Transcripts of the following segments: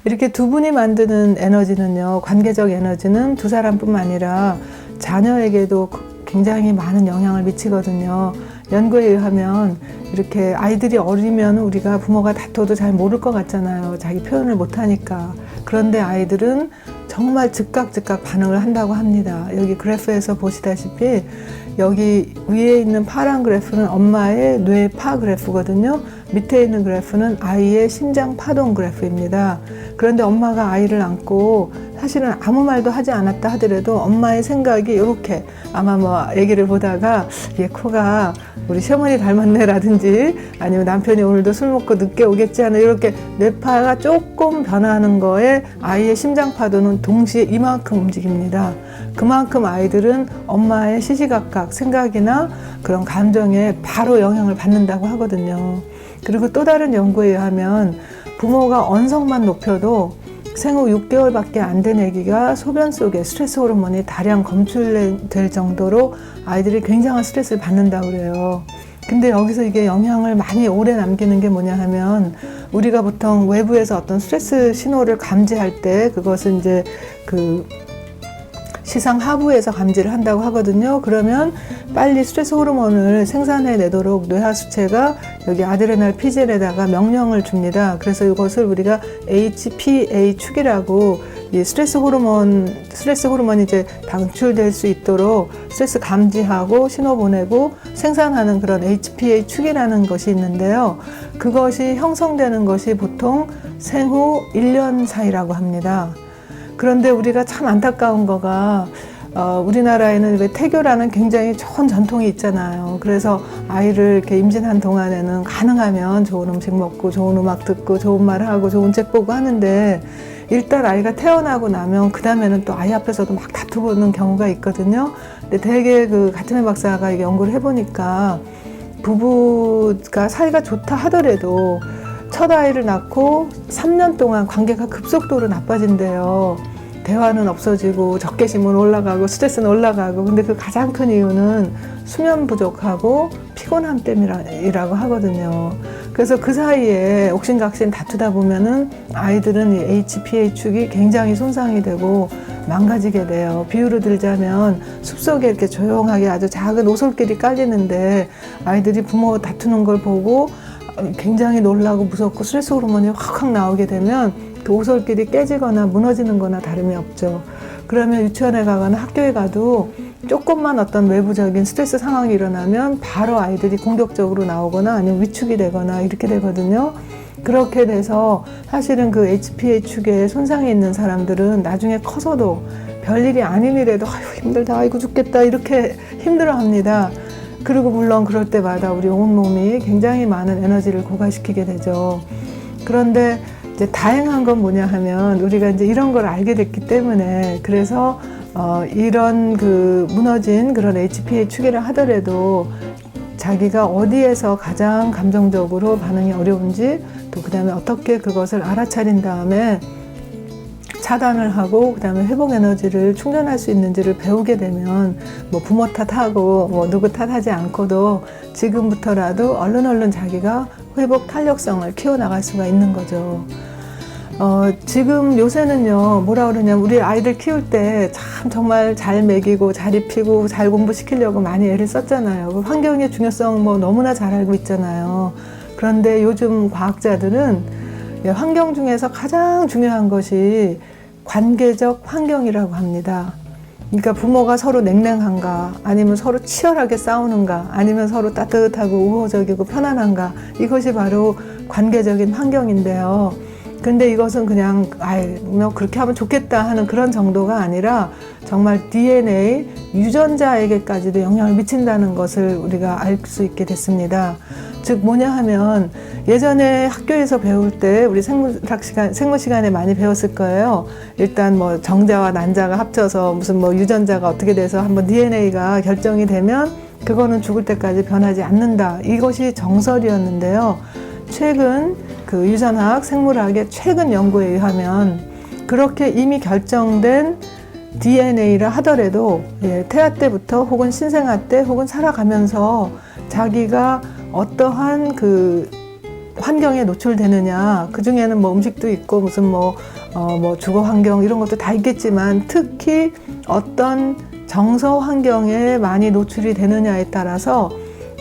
이렇게 두 분이 만드는 에너지는요, 관계적 에너지는 두 사람뿐만 아니라 자녀에게도 굉장히 많은 영향을 미치거든요. 연구에 의하면 이렇게 아이들이 어리면 우리가 부모가 다퉈도 잘 모를 것 같잖아요. 자기 표현을 못하니까. 그런데 아이들은 정말 즉각 반응을 한다고 합니다. 여기 그래프에서 보시다시피 여기 위에 있는 파란 그래프는 엄마의 뇌파 그래프거든요. 밑에 있는 그래프는 아이의 심장 파동 그래프입니다. 그런데 엄마가 아이를 안고 사실은 아무 말도 하지 않았다 하더라도 엄마의 생각이 이렇게 아마 뭐 얘기를 보다가 얘 코가 우리 시어머니 닮았네 라든지 아니면 남편이 오늘도 술 먹고 늦게 오겠지 하는 이렇게 뇌파가 조금 변하는 거에 아이의 심장 파도는 동시에 이만큼 움직입니다. 그만큼 아이들은 엄마의 시시각각 생각이나 그런 감정에 바로 영향을 받는다고 하거든요. 그리고 또 다른 연구에 의하면 부모가 언성만 높여도 생후 6개월밖에 안 된 아기가 소변 속에 스트레스 호르몬이 다량 검출될 정도로 아이들이 굉장한 스트레스를 받는다고 그래요. 근데 여기서 이게 영향을 많이 오래 남기는 게 뭐냐 하면 우리가 보통 외부에서 어떤 스트레스 신호를 감지할 때 그것은 이제 그 시상 하부에서 감지를 한다고 하거든요. 그러면 빨리 스트레스 호르몬을 생산해내도록 뇌하수체가 여기 아드레날 피질에다가 명령을 줍니다. 그래서 이것을 우리가 HPA 축이라고 이 스트레스 호르몬이 이제 방출될 수 있도록 스트레스 감지하고 신호 보내고 생산하는 그런 HPA 축이라는 것이 있는데요. 그것이 형성되는 것이 보통 생후 1년 사이라고 합니다. 그런데 우리가 참 안타까운 거가 우리나라에는 왜 태교라는 굉장히 좋은 전통이 있잖아요. 그래서 아이를 이렇게 임신한 동안에는 가능하면 좋은 음식 먹고 좋은 음악 듣고 좋은 말 하고 좋은 책 보고 하는데 일단 아이가 태어나고 나면 그 다음에는 또 아이 앞에서도 막 다투보는 경우가 있거든요. 근데 되게 그 가트맨 박사가 연구를 해보니까 부부가 사이가 좋다 하더라도 첫 아이를 낳고 3년 동안 관계가 급속도로 나빠진대요. 대화는 없어지고 적개심은 올라가고 스트레스는 올라가고 근데 그 가장 큰 이유는 수면 부족하고 피곤함 때문이라고 하거든요. 그래서 그 사이에 옥신각신 다투다 보면은 아이들은 이 HPA 축이 굉장히 손상이 되고 망가지게 돼요. 비유를 들자면 숲속에 이렇게 조용하게 아주 작은 오솔길이 깔리는데 아이들이 부모 다투는 걸 보고 굉장히 놀라고 무섭고 스트레스 호르몬이 확 나오게 되면 그 오솔길이 깨지거나 무너지는 거나 다름이 없죠. 그러면 유치원에 가거나 학교에 가도 조금만 어떤 외부적인 스트레스 상황이 일어나면 바로 아이들이 공격적으로 나오거나 아니면 위축이 되거나 이렇게 되거든요. 그렇게 돼서 사실은 그 HPA 축에 손상이 있는 사람들은 나중에 커서도 별일이 아닌 일에도 아유 힘들다 아이고 죽겠다 이렇게 힘들어합니다. 그리고 물론 그럴 때마다 우리 온몸이 굉장히 많은 에너지를 고갈시키게 되죠. 그런데 이제 다행한 건 뭐냐 하면 우리가 이제 이런 걸 알게 됐기 때문에 그래서 이런 그 무너진 그런 HPA 축이라 하더라도 자기가 어디에서 가장 감정적으로 반응이 어려운지 또 그다음에 어떻게 그것을 알아차린 다음에 차단을 하고 그다음에 회복 에너지를 충전할 수 있는지를 배우게 되면 뭐 부모 탓하고 뭐 누구 탓하지 않고도 지금부터라도 얼른 자기가 회복 탄력성을 키워나갈 수가 있는 거죠. 지금 요새는요 뭐라 그러냐면 우리 아이들 키울 때 참 정말 잘 먹이고 잘 입히고 잘 공부시키려고 많이 애를 썼잖아요. 그 환경의 중요성 뭐 너무나 잘 알고 있잖아요. 그런데 요즘 과학자들은 환경 중에서 가장 중요한 것이 관계적 환경이라고 합니다. 그러니까 부모가 서로 냉랭한가 아니면 서로 치열하게 싸우는가 아니면 서로 따뜻하고 우호적이고 편안한가 이것이 바로 관계적인 환경인데요. 근데 이것은 그냥 뭐 그렇게 하면 좋겠다 하는 그런 정도가 아니라 정말 DNA 유전자에게까지도 영향을 미친다는 것을 우리가 알 수 있게 됐습니다. 즉 뭐냐 하면 예전에 학교에서 배울 때 우리 생물 시간에 많이 배웠을 거예요. 일단 뭐 정자와 난자가 합쳐서 무슨 뭐 유전자가 어떻게 돼서 한번 DNA가 결정이 되면 그거는 죽을 때까지 변하지 않는다. 이것이 정설이었는데요. 최근 그 유전학, 생물학의 최근 연구에 의하면 그렇게 이미 결정된 DNA라 하더라도 태아 때부터 혹은 신생아 때 혹은 살아가면서 자기가 어떠한 그 환경에 노출되느냐, 그 중에는 뭐 음식도 있고 무슨 뭐 주거 환경 이런 것도 다 있겠지만 특히 어떤 정서 환경에 많이 노출이 되느냐에 따라서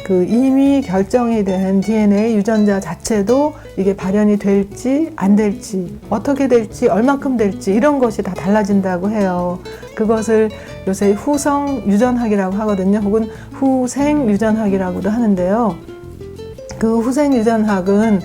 그 이미 결정이 된 DNA 유전자 자체도 이게 발현이 될지 안 될지, 어떻게 될지, 얼마큼 될지 이런 것이 다 달라진다고 해요. 그것을 요새 후성 유전학이라고 하거든요. 혹은 후생 유전학이라고도 하는데요. 그 후생 유전학은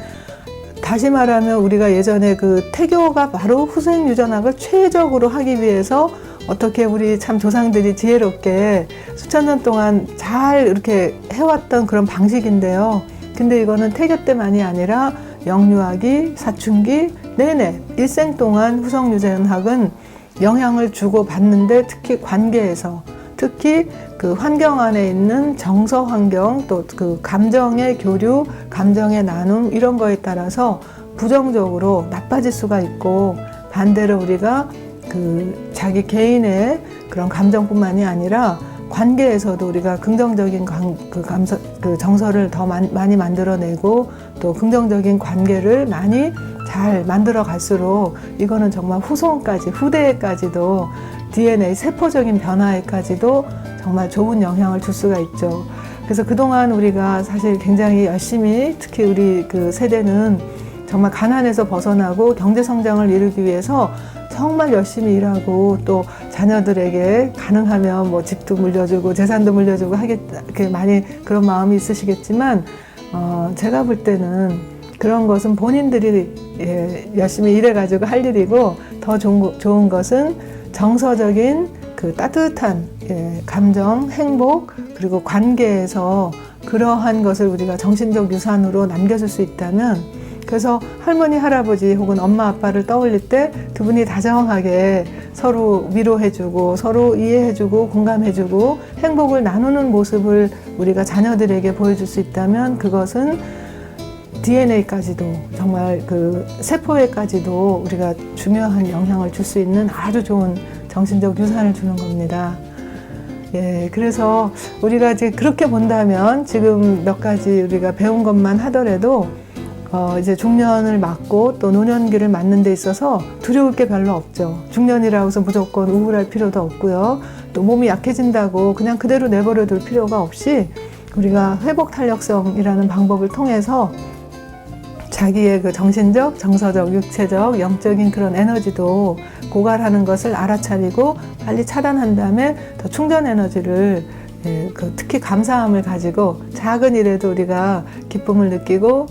다시 말하면 우리가 예전에 그 태교가 바로 후생 유전학을 최적으로 하기 위해서 어떻게 우리 참 조상들이 지혜롭게 수천 년 동안 잘 이렇게 해왔던 그런 방식인데요. 근데 이거는 태교 때만이 아니라 영유아기, 사춘기 내내 일생 동안 후성 유전학은 영향을 주고 받는데 특히 관계에서, 특히 그 환경 안에 있는 정서 환경, 또 그 감정의 교류, 감정의 나눔 이런 거에 따라서 부정적으로 나빠질 수가 있고, 반대로 우리가 그 자기 개인의 그런 감정뿐만이 아니라 관계에서도 우리가 긍정적인 그 정서를 더 많이 만들어내고 또 긍정적인 관계를 많이 잘 만들어 갈수록 이거는 정말 후손까지, 후대에까지도 DNA 세포적인 변화에까지도 정말 좋은 영향을 줄 수가 있죠. 그래서 그동안 우리가 사실 굉장히 열심히, 특히 우리 그 세대는 정말 가난에서 벗어나고 경제 성장을 이루기 위해서 정말 열심히 일하고 또 자녀들에게 가능하면 뭐 집도 물려주고 재산도 물려주고 하겠다, 많이 그런 마음이 있으시겠지만 제가 볼 때는 그런 것은 본인들이 열심히 일해가지고 할 일이고, 더 좋은 것은 정서적인 그 따뜻한 감정, 행복, 그리고 관계에서 그러한 것을 우리가 정신적 유산으로 남겨줄 수 있다면, 그래서 할머니, 할아버지 혹은 엄마, 아빠를 떠올릴 때 두 분이 다정하게 서로 위로해주고 서로 이해해주고 공감해주고 행복을 나누는 모습을 우리가 자녀들에게 보여줄 수 있다면, 그것은 DNA까지도 정말 그 세포에까지도 우리가 중요한 영향을 줄 수 있는 아주 좋은 정신적 유산을 주는 겁니다. 그래서 우리가 이제 그렇게 본다면 지금 몇 가지 우리가 배운 것만 하더라도 이제 중년을 맞고 또 노년기를 맞는 데 있어서 두려울 게 별로 없죠. 중년이라고 해서 무조건 우울할 필요도 없고요. 또 몸이 약해진다고 그냥 그대로 내버려 둘 필요가 없이 우리가 회복 탄력성이라는 방법을 통해서 자기의 그 정신적, 정서적, 육체적, 영적인 그런 에너지도 고갈하는 것을 알아차리고 빨리 차단한 다음에 더 충전 에너지를 특히 감사함을 가지고 작은 일에도 우리가 기쁨을 느끼고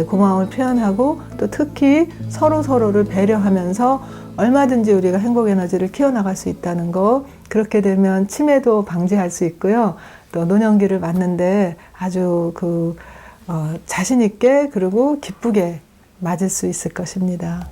고마움을 표현하고, 또 특히 서로를 배려하면서 얼마든지 우리가 행복 에너지를 키워나갈 수 있다는 거, 그렇게 되면 치매도 방지할 수 있고요. 또 노년기를 맞는데 아주 자신 있게 그리고 기쁘게 맞을 수 있을 것입니다.